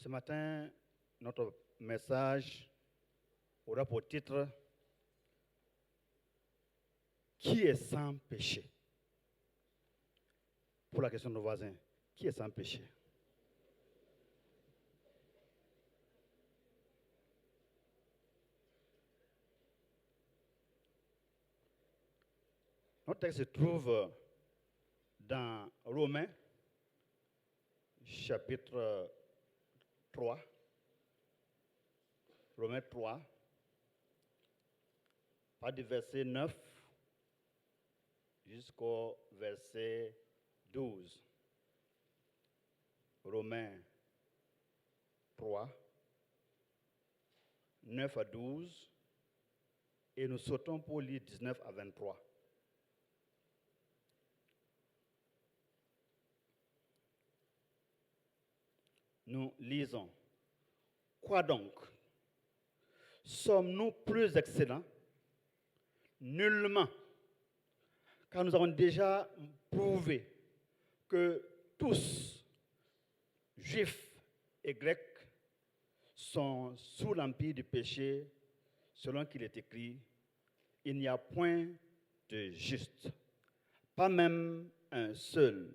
Ce matin, notre message aura pour titre « Qui est sans péché ?» Pour la question de nos voisins, qui est sans péché? Notre texte se trouve dans Romains, chapitre 3. Romains 3, pas du verset 9 jusqu'au verset 12. Romains 3, 9 à 12, et nous sautons pour lire 19 à 23. Nous lisons. Quoi donc? Sommes-nous plus excellents? Nullement. Car nous avons déjà prouvé que tous, juifs et grecs, sont sous l'empire du péché, selon qu'il est écrit, il n'y a point de juste, pas même un seul.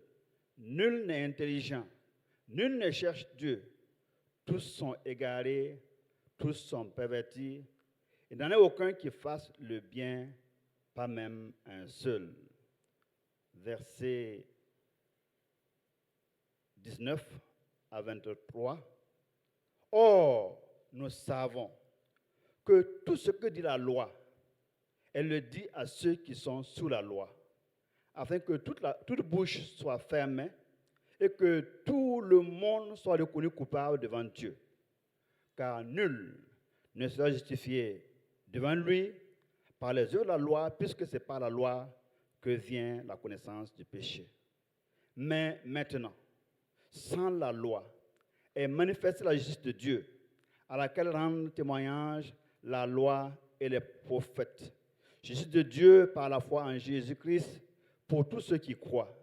Nul n'est intelligent, nul ne cherche Dieu. Tous sont égarés, tous sont pervertis. Il n'en est aucun qui fasse le bien, pas même un seul. Verset 19 à 23. Or, nous savons que tout ce que dit la loi, elle le dit à ceux qui sont sous la loi, afin que toute bouche soit fermée et que tout le monde soit reconnu coupable devant Dieu. Car nul ne sera justifié devant lui par les œuvres de la loi, puisque c'est par la loi que vient la connaissance du péché. Mais maintenant, sans la loi, est manifestée la justice de Dieu, à laquelle rendent témoignage la loi et les prophètes. Justice de Dieu par la foi en Jésus-Christ pour tous ceux qui croient.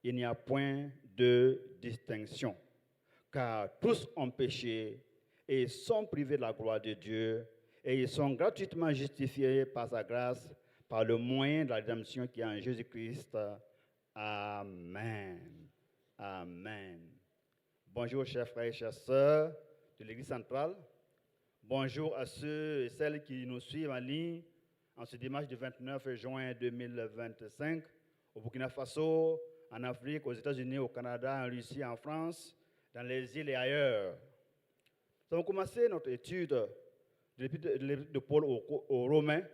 Il n'y a point de distinction, car tous ont péché et sont privés de la gloire de Dieu, et ils sont gratuitement justifiés par sa grâce, par le moyen de la rédemption qui est en Jésus-Christ. Amen. Amen. Bonjour, chers frères et chères sœurs de l'Église centrale. Bonjour à ceux et celles qui nous suivent en ligne en ce dimanche du 29 juin 2025 au Burkina Faso, en Afrique, aux États-Unis, au Canada, en Russie, en France, dans les îles et ailleurs. Nous avons commencé notre étude de l'Épître de Paul aux Romains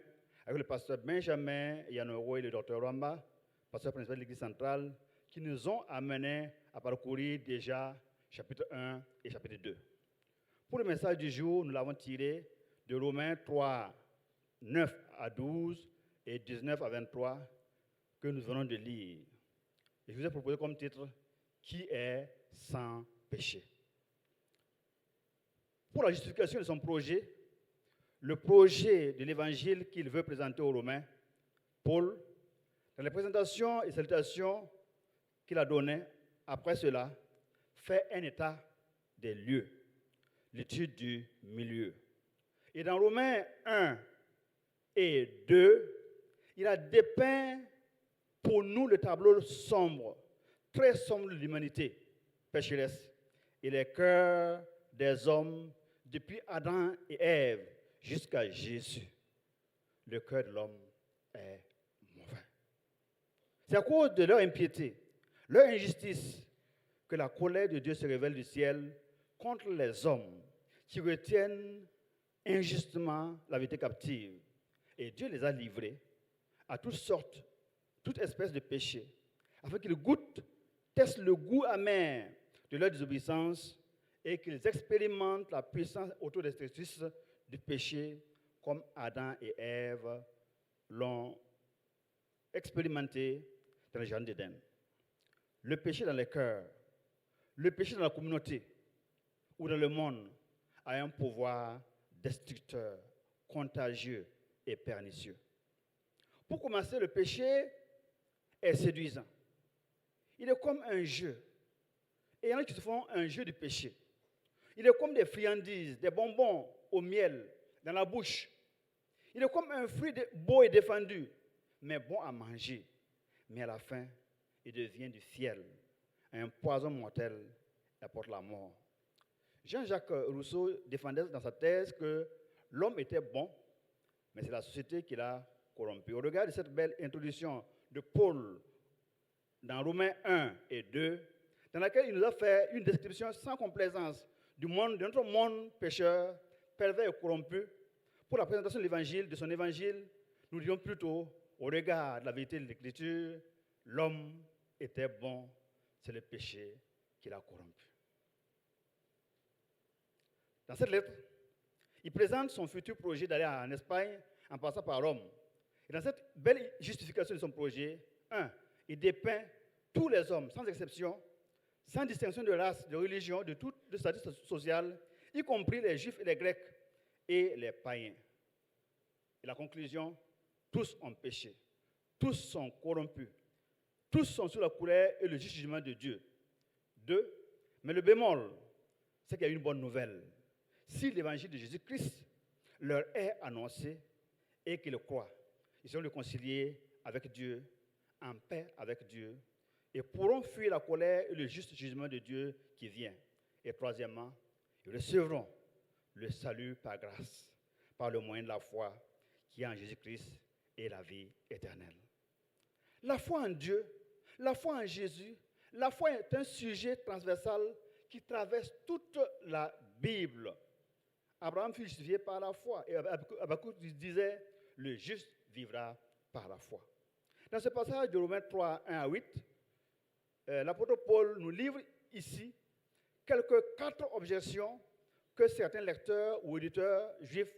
avec le pasteur Benjamin Yanoro et le docteur Ramba, pasteur principal de l'Église centrale, qui nous ont amenés à parcourir déjà chapitre 1 et chapitre 2. Pour le message du jour, nous l'avons tiré de Romains 3, 9 à 12 et 19 à 23 que nous venons de lire. Et je vous ai proposé comme titre « Qui est sans péché ?» Pour la justification de son projet, le projet de l'évangile qu'il veut présenter aux Romains, Paul, dans les présentations et salutations qu'il a données, après cela, fait un état des lieux, l'étude du milieu. Et dans Romains 1 et 2, il a dépeint pour nous le tableau sombre, très sombre de l'humanité pécheresse et les cœurs des hommes depuis Adam et Ève jusqu'à Jésus. Le cœur de l'homme est mauvais. C'est à cause de leur impiété, leur injustice, que la colère de Dieu se révèle du ciel contre les hommes qui retiennent injustement la vérité captive. Et Dieu les a livrés à toutes sortes, toute espèce de péché, afin qu'ils testent le goût amer de leur désobéissance et qu'ils expérimentent la puissance autodestructrice du péché comme Adam et Ève l'ont expérimenté dans le jardin d'Éden. Le péché dans les cœurs, le péché dans la communauté ou dans le monde a un pouvoir destructeur, contagieux et pernicieux. Pour commencer, le péché est séduisant. Il est comme un jeu. Et il y en a qui se font un jeu du péché. Il est comme des friandises, des bonbons au miel dans la bouche. Il est comme un fruit beau et défendu, mais bon à manger. Mais à la fin, il devient du fiel, un poison mortel qui apporte la mort. Jean-Jacques Rousseau défendait dans sa thèse que l'homme était bon, mais c'est la société qui l'a corrompu. Au regard de cette belle introduction de Paul dans Romains 1 et 2, dans laquelle il nous a fait une description sans complaisance du monde, de notre monde pécheur, pervers et corrompu, pour la présentation de l'évangile, de son évangile, nous dirions plutôt, au regard de la vérité de l'Écriture, l'homme était bon, c'est le péché qui l'a corrompu. Dans cette lettre, il présente son futur projet d'aller en Espagne en passant par Rome. Et dans cette belle justification de son projet, il dépeint tous les hommes, sans exception, sans distinction de race, de religion, de statut social, y compris les juifs et les grecs et les païens. Et la conclusion, tous ont péché, tous sont corrompus, tous sont sous la colère et le jugement de Dieu. 2. Mais le bémol, c'est qu'il y a une bonne nouvelle. Si l'évangile de Jésus-Christ leur est annoncé et qu'ils le croient, ils seront réconciliés avec Dieu, en paix avec Dieu, et pourront fuir la colère et le juste jugement de Dieu qui vient. Et troisièmement, ils recevront le salut par grâce, par le moyen de la foi qui est en Jésus-Christ et la vie éternelle. La foi en Dieu, la foi en Jésus, la foi est un sujet transversal qui traverse toute la Bible. Abraham fut justifié par la foi. Et Habakkuk disait, le juste vivra par la foi. Dans ce passage de Romains 3, 1 à 8, l'apôtre Paul nous livre ici quelques 4 objections que certains lecteurs ou éditeurs juifs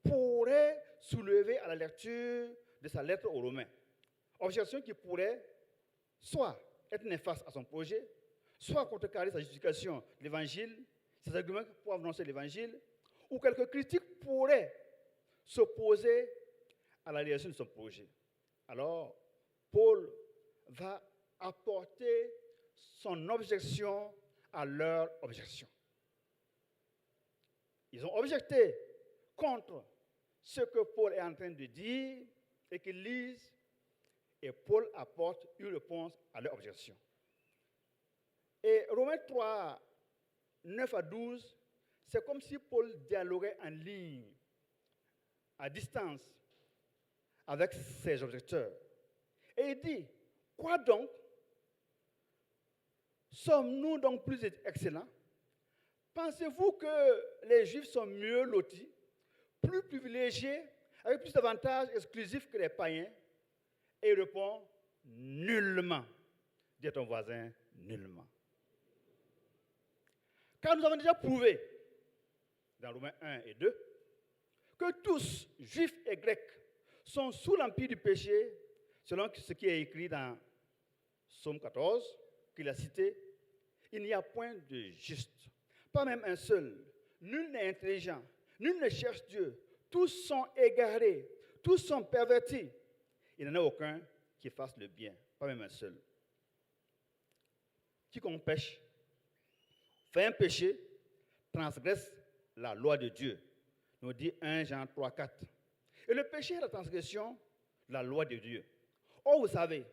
pourraient soulever à la lecture de sa lettre aux Romains. Objections qui pourraient soit être néfastes à son projet, soit contrecarrer sa justification de l'évangile, ses arguments pour annoncer l'évangile, ou quelques critiques pourraient s'opposer à la réalisation de son projet. Alors, Paul va apporter son objection à leur objection. Ils ont objecté contre ce que Paul est en train de dire et qu'ils lisent, et Paul apporte une réponse à leur objection. Et Romains 3, 9 à 12, c'est comme si Paul dialoguait en ligne, à distance, avec ses objecteurs. Et il dit, quoi donc? Sommes-nous donc plus excellents? Pensez-vous que les Juifs sont mieux lotis, plus privilégiés, avec plus d'avantages exclusifs que les païens? Et il répond, nullement. Dis à ton voisin, nullement. Car nous avons déjà prouvé, dans Romains 1 et 2, que tous, juifs et grecs, sont sous l'empire du péché, selon ce qui est écrit dans Psaume 14, qu'il a cité. Il n'y a point de juste, pas même un seul. Nul n'est intelligent, nul ne cherche Dieu. Tous sont égarés, tous sont pervertis. Il n'y en a aucun qui fasse le bien, pas même un seul. Quiconque pêche, fait un péché, transgresse la loi de Dieu, nous dit 1 Jean 3, 4. Et le péché est la transgression de la loi de Dieu. Or, vous savez,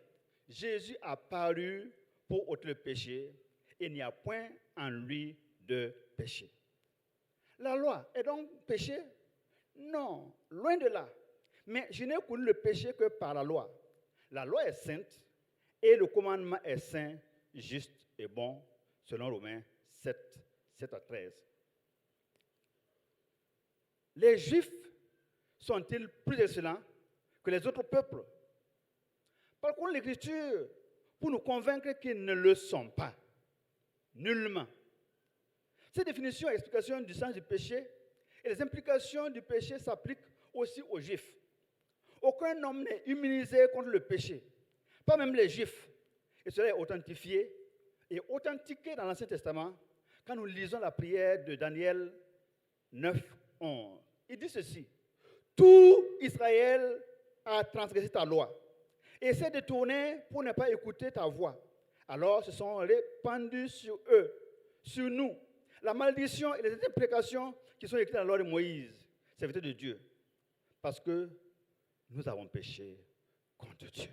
Jésus a paru pour ôter le péché, et il n'y a point en lui de péché. La loi est donc péché? Non, loin de là. Mais je n'ai connu le péché que par la loi. La loi est sainte, et le commandement est saint, juste et bon, selon Romains 7, 7 à 13. Les Juifs sont-ils plus excellents que les autres peuples? Par contre, l'Écriture, pour nous convaincre qu'ils ne le sont pas, nullement. Cette définition et explication du sens du péché et les implications du péché s'appliquent aussi aux Juifs. Aucun homme n'est immunisé contre le péché, pas même les Juifs. Et cela est authentifié et authentiqué dans l'Ancien Testament quand nous lisons la prière de Daniel 9, 11. Il dit ceci: tout Israël a transgressé ta loi et s'est détourné pour ne pas écouter ta voix. Alors se sont répandus sur eux, sur nous, la malédiction et les imprécations qui sont écrites dans la loi de Moïse, serviteur de Dieu, parce que nous avons péché contre Dieu.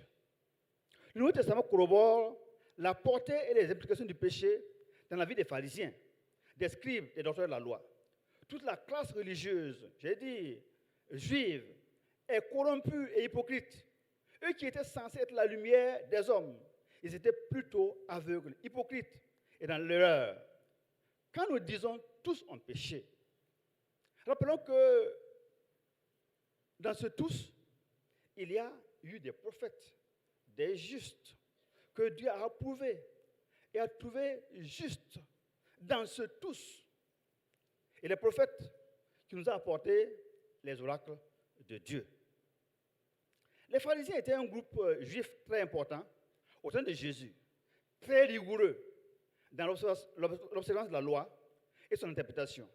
Le Nouveau Testament corrobore la portée et les implications du péché dans la vie des pharisiens, des scribes, des docteurs de la loi. Toute la classe religieuse, j'ai dit, juive, est corrompue et hypocrite. Eux qui étaient censés être la lumière des hommes, ils étaient plutôt aveugles, hypocrites et dans l'erreur. Quand nous disons tous ont péché, rappelons que dans ce tous, il y a eu des prophètes, des justes, que Dieu a approuvés et a trouvés justes dans ce tous. Et les prophètes qui nous ont apporté les oracles de Dieu. Les pharisiens étaient un groupe juif très important au sein de Jésus, très rigoureux dans l'observance de la loi et son interprétation.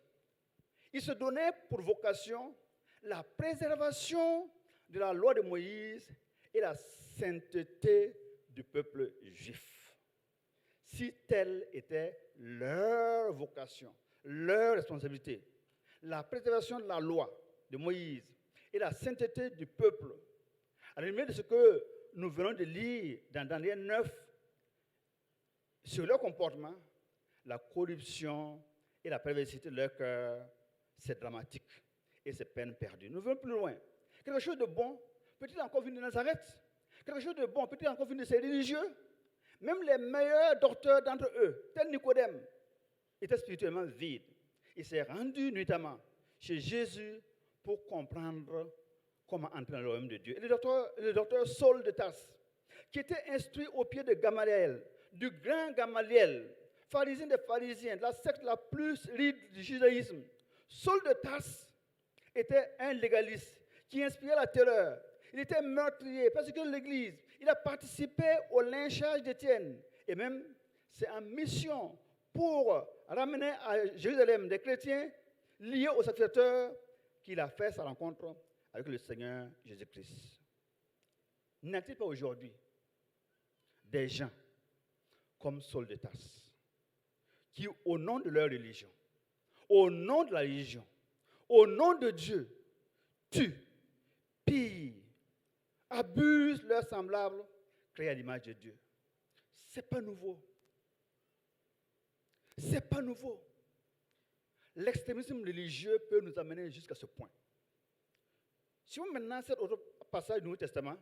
Ils se donnaient pour vocation la préservation de la loi de Moïse et la sainteté du peuple juif. Si telle était leur vocation, leur responsabilité, la préservation de la loi de Moïse et la sainteté du peuple, à la lumière de ce que nous venons de lire dans Daniel 9, sur leur comportement, la corruption et la perversité de leur cœur, c'est dramatique et c'est peine perdue. Nous venons plus loin. Quelque chose de bon peut-il encore venir de Nazareth? Quelque chose de bon peut-il encore venir de ces religieux? Même les meilleurs docteurs d'entre eux, tel Nicodème, étaient spirituellement vides. Il s'est rendu nuitamment chez Jésus pour comprendre comment entrer dans le royaume de Dieu. Et le docteur Saul de Tarse, qui était instruit au pied de Gamaliel, du grand Gamaliel, pharisien des pharisiens, de la secte la plus ride du judaïsme. Saul de Tarse était un légaliste qui inspirait la terreur. Il était meurtrier, persécuté de l'Église. Il a participé au lynchage d'Étienne. Et même, c'est en mission pour ramener à Jérusalem des chrétiens liés aux sacrificateurs qu'il a fait sa rencontre avec le Seigneur Jésus-Christ. N'y a-t-il pas aujourd'hui des gens comme Saul de Tarse qui, au nom de leur religion, au nom de la religion, au nom de Dieu, tuent, pillent, abusent leurs semblables créés à l'image de Dieu? Ce n'est pas nouveau. Ce n'est pas nouveau. L'extrémisme religieux peut nous amener jusqu'à ce point. Si on maintenant cet autre passage du Nouveau Testament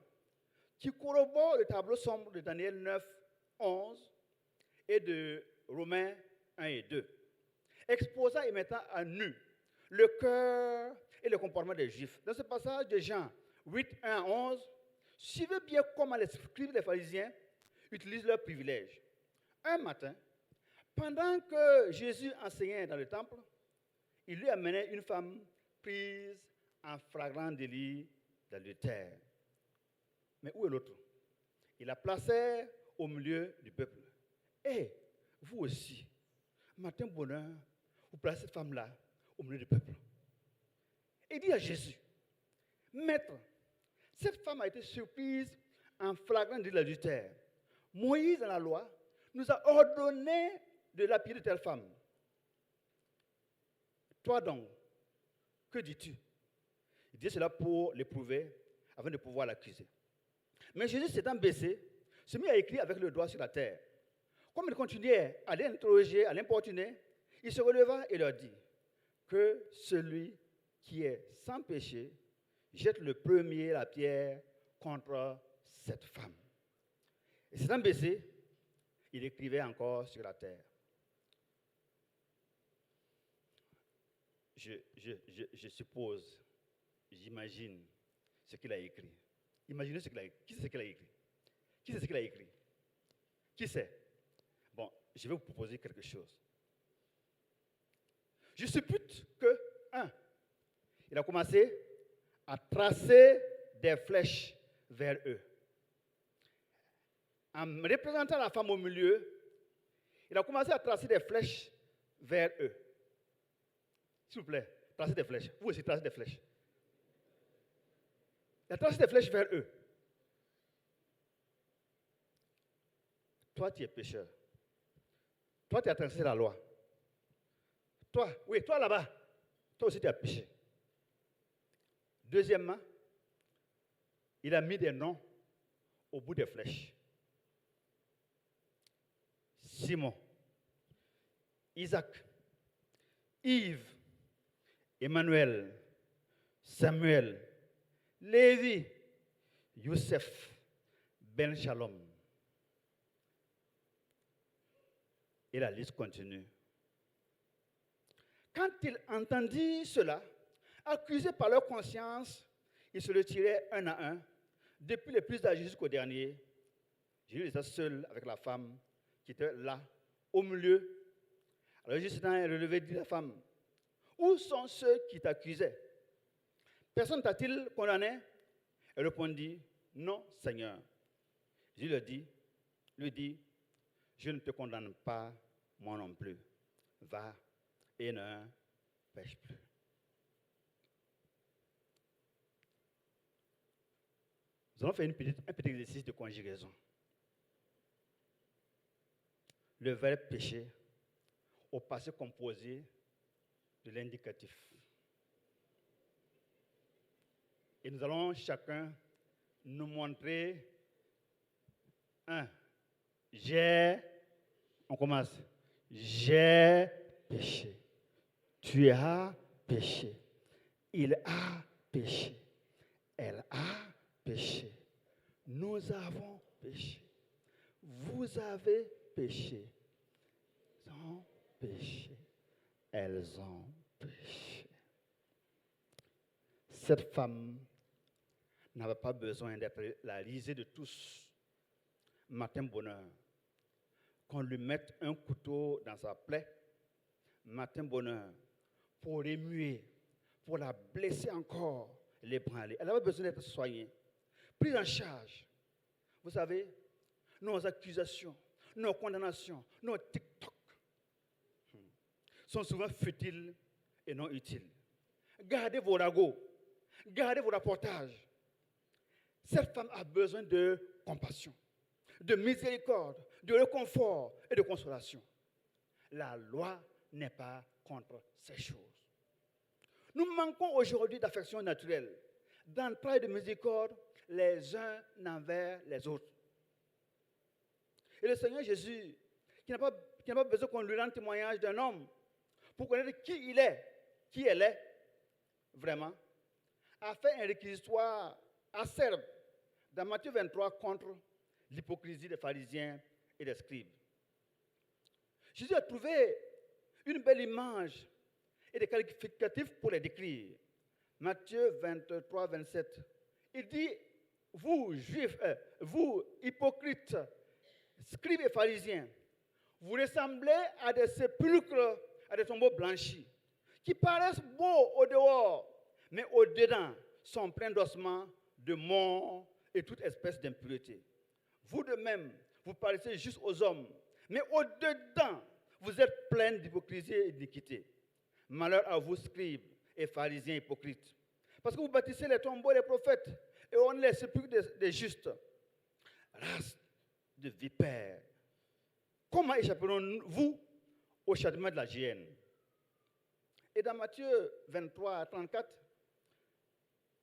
qui corrobore le tableau sombre de Daniel 9, 11 et de Romains 1 et 2, exposant et mettant à nu le cœur et le comportement des Juifs. Dans ce passage de Jean 8, 1 à 11, suivez bien comment les scribes et les pharisiens utilisent leurs privilèges. Un matin, pendant que Jésus enseignait dans le temple, il lui amenait une femme prise en flagrant délit d'adultère. Mais où est l'autre? Il la plaçait au milieu du peuple. Et vous aussi, matin bonheur, vous placez cette femme-là au milieu du peuple. Et il dit à Jésus, Maître, cette femme a été surprise en flagrant délit d'adultère. Moïse, dans la loi, nous a ordonné de lapider telle femme. Toi donc, que dis-tu? Il dit cela pour l'éprouver, afin de pouvoir l'accuser. Mais Jésus s'étant baissé, se mit à écrire avec le doigt sur la terre. Comme il continuait à l'interroger, à l'importuner, il se releva et leur dit que celui qui est sans péché jette le premier la pierre contre cette femme. Et s'étant baissé, il écrivait encore sur la terre. Je suppose, j'imagine ce qu'il a écrit. Imaginez ce qu'il a écrit. Qui c'est ce qu'il a écrit? Qui c'est ce qu'il a écrit? Qui c'est? Bon, je vais vous proposer quelque chose. Je suppute que, il a commencé à tracer des flèches vers eux. En représentant la femme au milieu, il a commencé à tracer des flèches vers eux. S'il vous plaît, tracez des flèches. Vous aussi, tracez des flèches. Il a tracé des flèches vers eux. Toi, tu es pécheur. Toi, tu as transgressé la loi. toi là-bas, toi aussi tu as péché. Deuxièmement, il a mis des noms au bout des flèches. Simon, Isaac, Yves, Emmanuel, Samuel, Lévi, Youssef, Ben Shalom. Et la liste continue. Quand ils entendirent cela, accusés par leur conscience, ils se retiraient un à un, depuis les plus âgés jusqu'au dernier. Jésus était seul avec la femme qui était là, au milieu. Alors Jésus s'est relevé et dit à la femme, où sont ceux qui t'accusaient? Personne ne t'a-t-il condamné? Elle répondit, non, Seigneur. Jésus lui dit, je ne te condamne pas, moi non plus. Va et ne pêche plus. Nous allons faire un petit exercice de conjugaison. Le verbe péché au passé composé de l'indicatif. Et nous allons chacun nous montrer on commence. J'ai péché. Tu as péché. Il a péché. Elle a péché. Nous avons péché. Vous avez péché. Ils ont péché. Elles ont péché. Cette femme n'avait pas besoin d'être la risée de tous. Matin bonheur. Qu'on lui mette un couteau dans sa plaie. Matin bonheur. Pour remuer, pour la blesser encore, l'ébranler. Elle avait besoin d'être soignée, prise en charge. Vous savez, nos accusations, nos condamnations, nos TikTok sont souvent futiles et non utiles. Gardez vos ragots, gardez vos rapportages. Cette femme a besoin de compassion, de miséricorde, de réconfort et de consolation. La loi n'est pas contre ces choses. Nous manquons aujourd'hui d'affection naturelle, d'entrailles de miséricorde les uns envers les autres. Et le Seigneur Jésus, qui n'a pas besoin qu'on lui rende témoignage d'un homme pour connaître qui il est, qui elle est, vraiment, a fait un réquisitoire acerbe dans Matthieu 23 contre l'hypocrisie des pharisiens et des scribes. Jésus a trouvé une belle image et des qualificatifs pour les décrire. Matthieu 23, 27. Il dit, vous, juifs, vous, hypocrites, scribes et pharisiens, vous ressemblez à des sépulcres, à des tombeaux blanchis, qui paraissent beaux au dehors, mais au-dedans sont pleins d'ossements, de morts et toute espèce d'impureté. Vous de même, vous paraissez juste aux hommes, mais au-dedans, vous êtes pleins d'hypocrisie et d'iniquité. Malheur à vous, scribes et pharisiens hypocrites, parce que vous bâtissez les tombeaux des prophètes et on les sépulcres des justes. Race de vipères, comment échapperons-vous au châtiment de la géhenne? Et dans Matthieu 23 à 34,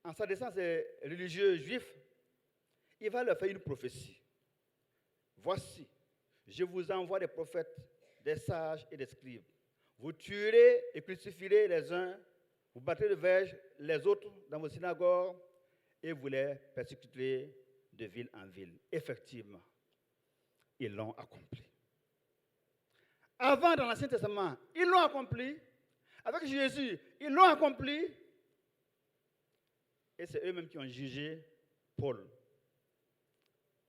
en s'adressant à ces religieux juifs, il va leur faire une prophétie. Voici, je vous envoie des prophètes, des sages et des scribes. Vous tuerez et crucifierez les uns, vous battrez de verge les autres dans vos synagogues et vous les persécuterez de ville en ville. Effectivement, ils l'ont accompli. Avant, dans l'Ancien Testament, ils l'ont accompli. Avec Jésus, ils l'ont accompli. Et c'est eux-mêmes qui ont jugé Paul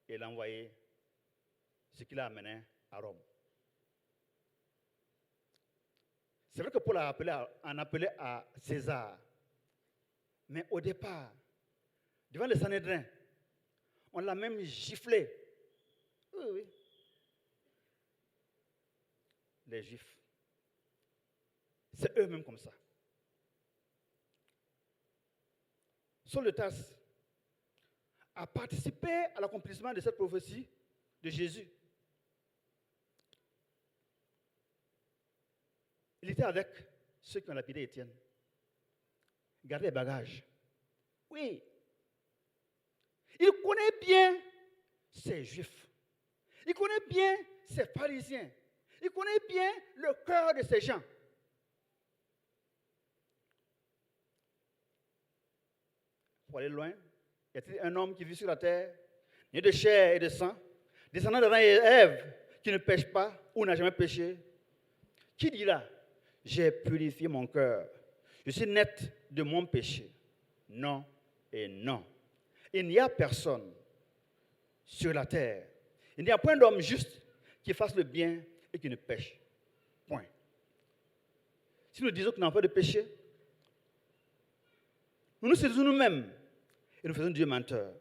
et l'ont envoyé, ce qui l'a amené à Rome. C'est vrai que Paul en appelait à César. Mais au départ, devant le Sanhédrin, on l'a même giflé. Oui, oui. Les Juifs. C'est eux-mêmes comme ça. Saul de Tarse a participé à l'accomplissement de cette prophétie de Jésus. Il était avec ceux qui ont lapidé Étienne. Gardez les bagages. Oui. Il connaît bien ces Juifs. Il connaît bien ces pharisiens. Il connaît bien le cœur de ces gens. Pour aller loin, y a-t-il un homme qui vit sur la terre, né de chair et de sang, descendant d'Adam et Ève, qui ne pêche pas ou n'a jamais péché? Qui dit là, j'ai purifié mon cœur, je suis net de mon péché? Non et non. Il n'y a personne sur la terre. Il n'y a point d'homme juste qui fasse le bien et qui ne pêche. Point. Si nous disons qu'on n'a pas de péché, nous nous séduisons nous-mêmes et nous faisons Dieu menteur.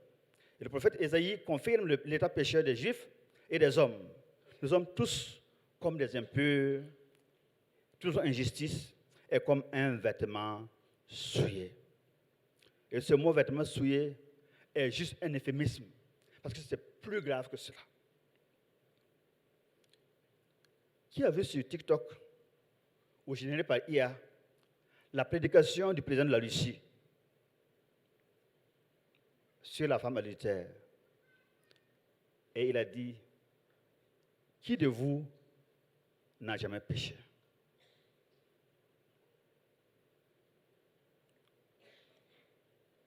Et le prophète Ésaïe confirme l'état pécheur des Juifs et des hommes. Nous sommes tous comme des impurs, toute injustice est comme un vêtement souillé. Et ce mot vêtement souillé est juste un euphémisme, parce que c'est plus grave que cela. Qui a vu sur TikTok, ou généré par IA, la prédication du président de la Russie sur la femme adultère? Et il a dit, qui de vous n'a jamais péché?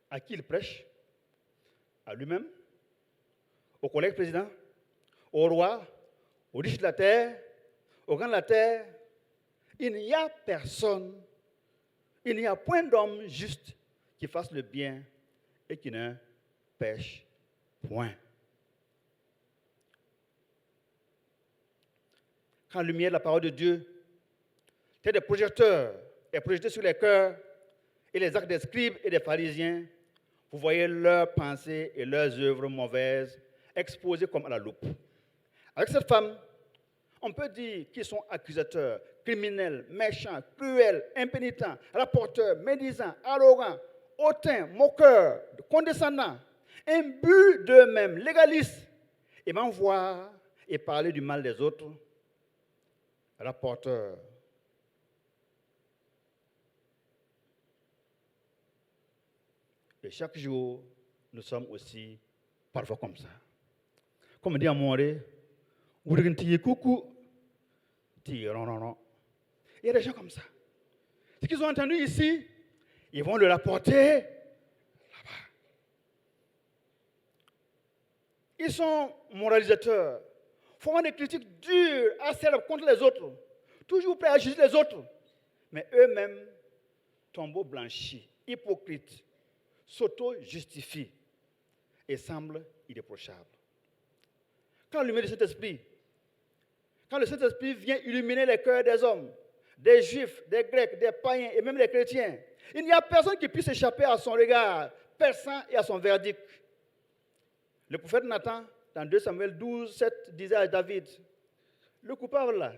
À qui il prêche? À lui-même? Au collègue président? Au roi? Aux riches de la terre? Aux grands de la terre? Il n'y a personne, il n'y a point d'homme juste qui fasse le bien et qui ne pêche point. Quand la lumière de la parole de Dieu, tel des projecteurs, est projetée sur les cœurs et les actes des scribes et des pharisiens, vous voyez leurs pensées et leurs œuvres mauvaises exposées comme à la loupe. Avec cette femme, on peut dire qu'ils sont accusateurs, criminels, méchants, cruels, impénitents, rapporteurs, médisants, arrogants, hautains, moqueurs, condescendants, imbus d'eux-mêmes, légalistes, aimant voir et parler du mal des autres, rapporteurs. Et chaque jour, nous sommes aussi parfois comme ça. Comme on dit à Moré, vous regardez coucou, il y a des gens comme ça. Ce qu'ils ont entendu ici, ils vont le rapporter là-bas. Ils sont moralisateurs, font des critiques dures, acerbes contre les autres, toujours prêts à juger les autres. Mais eux-mêmes, tombeaux blanchis, hypocrites, s'auto-justifient et semblent irréprochables. Quand la lumière du Saint-Esprit, quand le Saint-Esprit vient illuminer les cœurs des hommes, des Juifs, des Grecs, des païens et même des chrétiens, il n'y a personne qui puisse échapper à son regard perçant et à son verdict. Le prophète Nathan, dans 2 Samuel 12, 7, disait à David, le coupable là,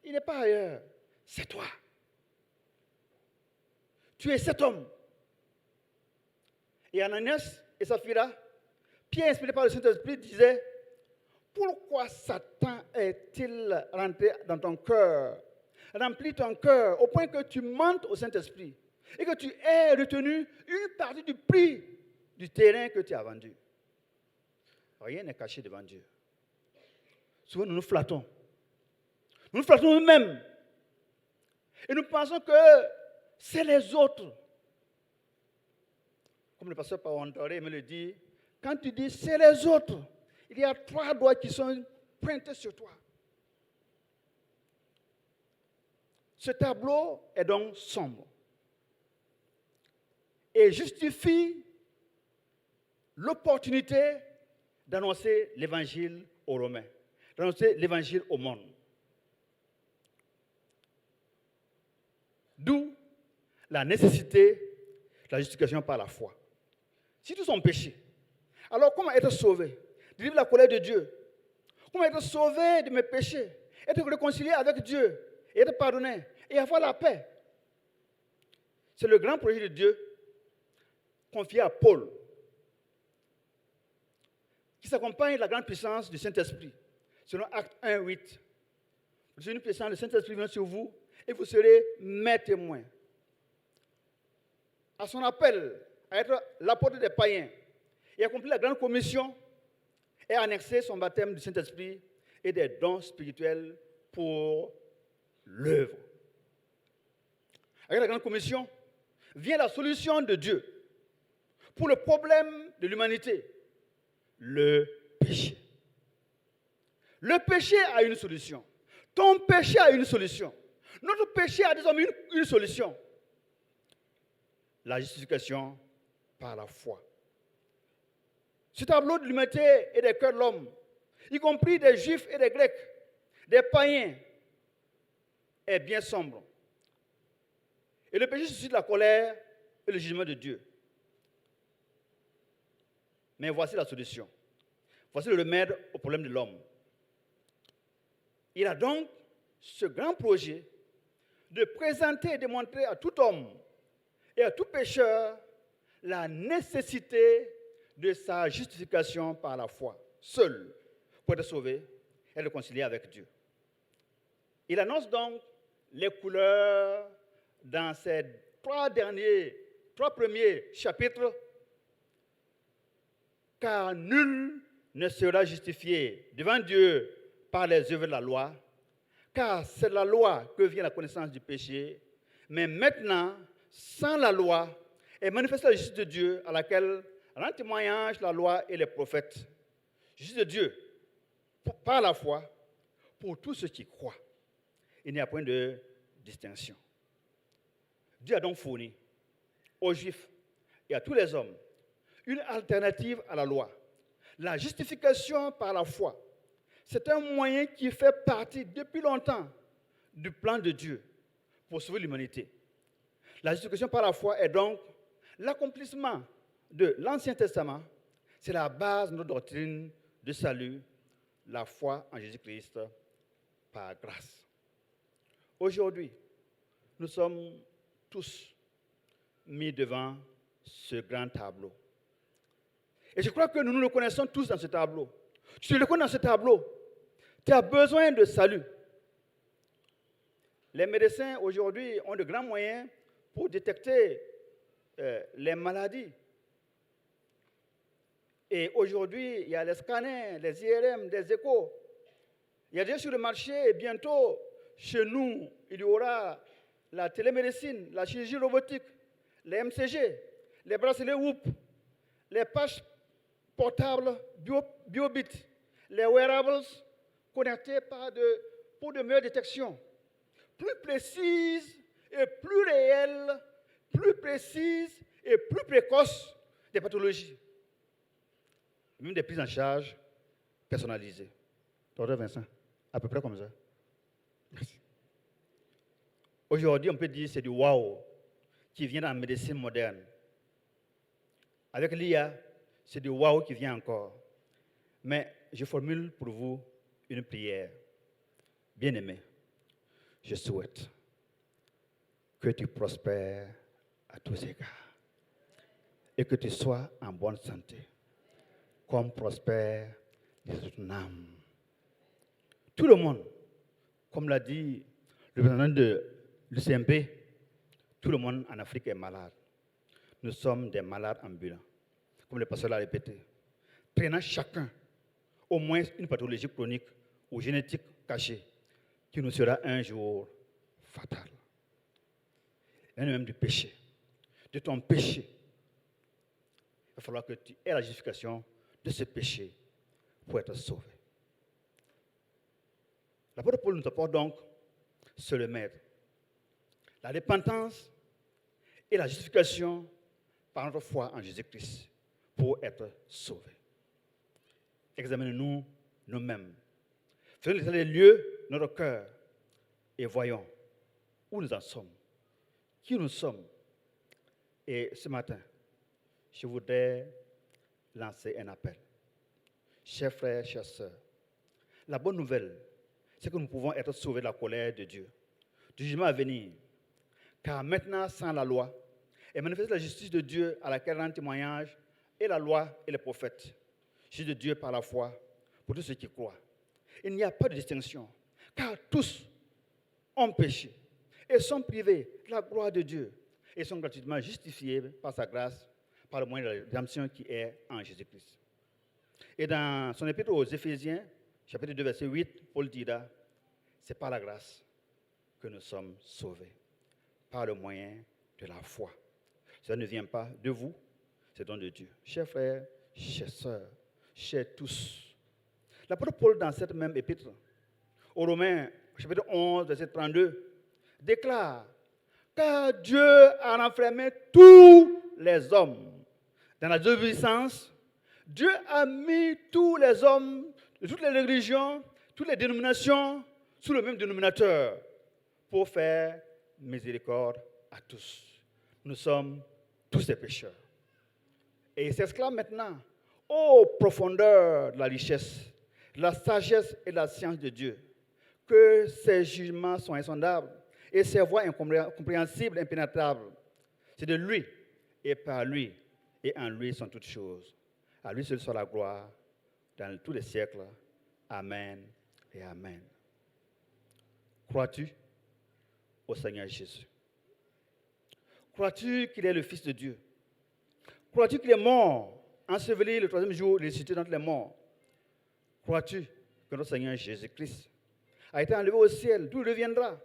il n'est pas ailleurs, c'est toi. Tu es cet homme. Et Ananias et Saphira, Pierre, inspiré par le Saint-Esprit, disait, pourquoi Satan est-il rentré dans ton cœur, rempli ton cœur, au point que tu mentes au Saint-Esprit et que tu aies retenu une partie du prix du terrain que tu as vendu? Rien n'est caché devant Dieu. Souvent, nous nous flattons. Nous nous flattons nous-mêmes. Et nous pensons que c'est les autres. Comme le pasteur Pawandoré me le dit, quand tu dis c'est les autres, il y a 3 doigts qui sont pointés sur toi. Ce tableau est donc sombre et justifie l'opportunité d'annoncer l'évangile aux Romains, d'annoncer l'évangile au monde. D'où la nécessité de la justification par la foi. Si tous ont péché, alors comment être sauvé? De vivre la colère de Dieu. Comment être sauvé de mes péchés? Être réconcilié avec Dieu, et être pardonné, et avoir la paix. C'est le grand projet de Dieu confié à Paul, qui s'accompagne de la grande puissance du Saint-Esprit. Selon Actes 1, 8. Vous avez une puissance, le Saint-Esprit vient sur vous, et vous serez mes témoins. À son appel à être l'apôtre des païens, il a accompli la grande commission et a annexé son baptême du Saint-Esprit et des dons spirituels pour l'œuvre. Avec la grande commission vient la solution de Dieu pour le problème de l'humanité, le péché. Le péché a une solution. Ton péché a une solution. Notre péché a désormais une solution. La justification par la foi. Ce tableau de l'humanité et des cœurs de l'homme, y compris des juifs et des grecs, des païens, est bien sombre. Et le péché suscite la colère et le jugement de Dieu. Mais voici la solution. Voici le remède au problème de l'homme. Il a donc ce grand projet de présenter et de montrer à tout homme et à tout pécheur la nécessité de sa justification par la foi, seul pour être sauvé et réconcilié avec Dieu. Il annonce donc les couleurs dans ces trois premiers chapitres, car nul ne sera justifié devant Dieu par les œuvres de la loi, car c'est de la loi que vient la connaissance du péché, mais maintenant, sans la loi, est manifestée la justice de Dieu à laquelle rend témoignage la loi et les prophètes. Justice de Dieu par la foi pour tous ceux qui croient. Il n'y a point de distinction. Dieu a donc fourni aux Juifs et à tous les hommes une alternative à la loi. La justification par la foi, c'est un moyen qui fait partie depuis longtemps du plan de Dieu pour sauver l'humanité. La justification par la foi est donc l'accomplissement de l'Ancien Testament. C'est la base de notre doctrine de salut, la foi en Jésus-Christ par grâce. Aujourd'hui, nous sommes tous mis devant ce grand tableau. Et je crois que nous nous reconnaissons tous dans ce tableau. Tu te reconnais dans ce tableau. Tu as besoin de salut. Les médecins aujourd'hui ont de grands moyens pour détecter les maladies. Et aujourd'hui, il y a les scanners, les IRM, les échos. Il y a déjà sur le marché, et bientôt, chez nous, il y aura la télémédecine, la chirurgie robotique, les MCG, les bracelets Whoop, les patchs portables BioBit, les wearables connectés pour de meilleures détections, plus précises et plus réelles, plus précises et plus précoces des pathologies. Même des prises en charge personnalisées. Docteur Vincent, à peu près comme ça. Merci. Aujourd'hui, on peut dire que c'est du wow qui vient dans la médecine moderne. Avec l'IA, c'est du wow qui vient encore. Mais je formule pour vous une prière. Bien-aimé, je souhaite que tu prospères à tous égards et que tu sois en bonne santé, comme prospère ton âme. Tout le monde, comme l'a dit le président de l'UCMP, tout le monde en Afrique est malade. Nous sommes des malades ambulants, comme le pasteur l'a répété, prenant chacun au moins une pathologie chronique ou génétique cachée qui nous sera un jour fatale. Et même du péché, de ton péché. Il va falloir que tu aies la justification de ce péché pour être sauvé. L'apôtre Paul nous apporte donc ce remède. La repentance et la justification par notre foi en Jésus-Christ pour être sauvés. Examinons-nous nous-mêmes. Faisons l'état des lieux de notre cœur et voyons où nous en sommes, qui nous sommes. Et ce matin, je voudrais lancer un appel. Chers frères, chères sœurs, la bonne nouvelle, c'est que nous pouvons être sauvés de la colère de Dieu, du jugement à venir. Car maintenant, sans la loi, est manifestée la justice de Dieu à laquelle rend témoignage et la loi et les prophètes. Justice de Dieu par la foi pour tous ceux qui croient. Il n'y a pas de distinction, car tous ont péché et sont privés de la gloire de Dieu et sont gratuitement justifiés par sa grâce, par le moyen de la rédemption qui est en Jésus-Christ. Et dans son épître aux Éphésiens, chapitre 2, verset 8, Paul dira, c'est par la grâce que nous sommes sauvés, par le moyen de la foi. Ça ne vient pas de vous, c'est don de Dieu. Chers frères, chères sœurs, chers tous, l'apôtre Paul, dans cette même épître, aux Romains, chapitre 11, verset 32, déclare, car Dieu a enfermé tous les hommes dans la désobéissance. Dieu a mis tous les hommes de toutes les religions, toutes les dénominations, sous le même dénominateur pour faire miséricorde à tous. Nous sommes tous des pécheurs. Et il s'exclame maintenant, ô profondeur de la richesse, de la sagesse et de la science de Dieu, que ses jugements sont insondables et ses voies incompréhensibles, impénétrables. C'est de lui et par lui et en lui sont toutes choses. À lui seul soit la gloire dans tous les siècles. Amen et amen. Crois-tu au Seigneur Jésus? Crois-tu qu'il est le Fils de Dieu? Crois-tu qu'il est mort, enseveli le troisième jour, ressuscité d'entre les morts? Crois-tu que notre Seigneur Jésus-Christ a été enlevé au ciel, d'où il reviendra,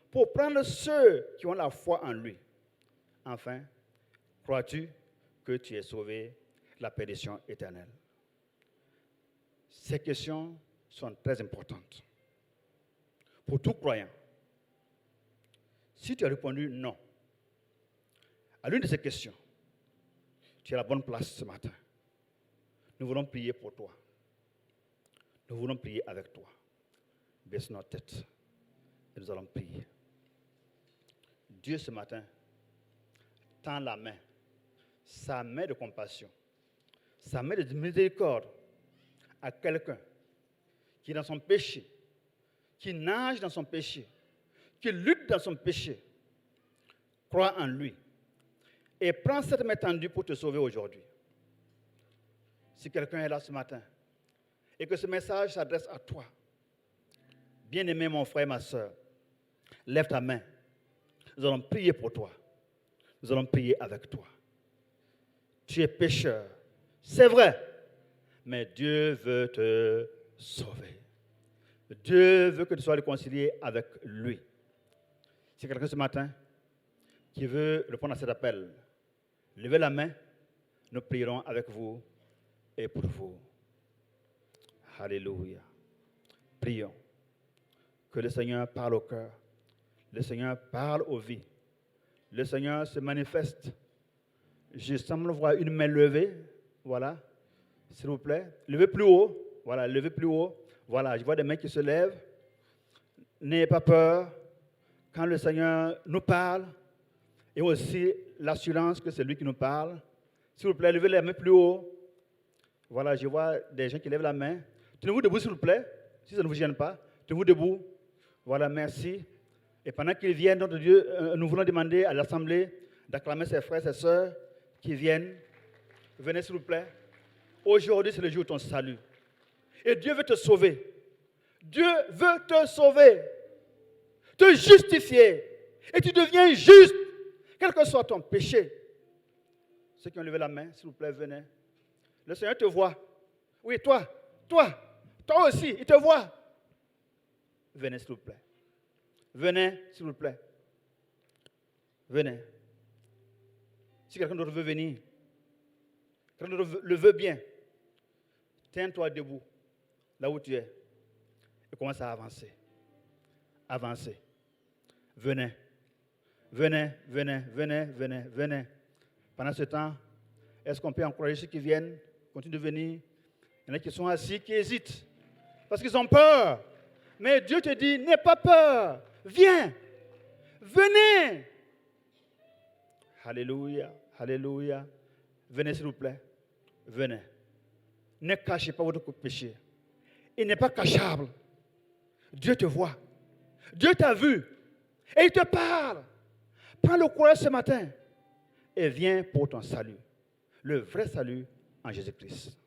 pour prendre ceux qui ont la foi en lui? Enfin, crois-tu que tu es sauvé de la perdition éternelle? Ces questions sont très importantes pour tout croyant. Si tu as répondu non à l'une de ces questions, tu es à la bonne place ce matin. Nous voulons prier pour toi. Nous voulons prier avec toi. Baisse notre tête et nous allons prier. Dieu ce matin tend la main, sa main de compassion, sa main de miséricorde à quelqu'un qui est dans son péché, qui nage dans son péché, qui lutte dans son péché. Crois en lui et prends cette main tendue pour te sauver aujourd'hui. Si quelqu'un est là ce matin et que ce message s'adresse à toi, bien-aimé mon frère, ma soeur, lève ta main. Nous allons prier pour toi. Nous allons prier avec toi. Tu es pécheur, c'est vrai, mais Dieu veut te sauver. Dieu veut que tu sois réconcilié avec lui. Si quelqu'un ce matin qui veut répondre à cet appel, levez la main, nous prierons avec vous et pour vous. Alléluia. Prions. Que le Seigneur parle au cœur. Le Seigneur parle aux vies. Le Seigneur se manifeste. Je semble voir une main levée. Voilà. S'il vous plaît. Levez plus haut. Voilà. Levez plus haut. Voilà. Je vois des mains qui se lèvent. N'ayez pas peur. Quand le Seigneur nous parle, et aussi l'assurance que c'est lui qui nous parle. S'il vous plaît, levez les mains plus haut. Voilà. Je vois des gens qui lèvent la main. Tenez-vous debout, s'il vous plaît. Si ça ne vous gêne pas. Tenez-vous debout. Voilà. Merci. Et pendant qu'ils viennent, notre Dieu, nous voulons demander à l'Assemblée d'acclamer ses frères et ses sœurs qui viennent. Venez s'il vous plaît. Aujourd'hui, c'est le jour de ton salut. Et Dieu veut te sauver. Dieu veut te sauver. Te justifier. Et tu deviens juste, quel que soit ton péché. Ceux qui ont levé la main, s'il vous plaît, venez. Le Seigneur te voit. Oui, toi aussi, il te voit. Venez s'il vous plaît. Venez, s'il vous plaît. Venez. Si quelqu'un d'autre veut venir, quelqu'un d'autre le veut bien, tiens-toi debout, là où tu es, et commence à avancer. Avancez. Venez. Venez, venez, venez, venez, venez. Pendant ce temps, est-ce qu'on peut encourager ceux qui viennent, continuent de venir? Il y en a qui sont assis, qui hésitent, parce qu'ils ont peur. Mais Dieu te dit, n'aie pas peur. Viens. Venez. Alléluia. Alléluia. Venez s'il vous plaît. Venez. Ne cachez pas votre péché. Il n'est pas cachable. Dieu te voit. Dieu t'a vu. Et il te parle. Prends le courage ce matin. Et viens pour ton salut. Le vrai salut en Jésus-Christ.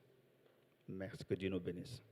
Merci, que Dieu nous bénisse.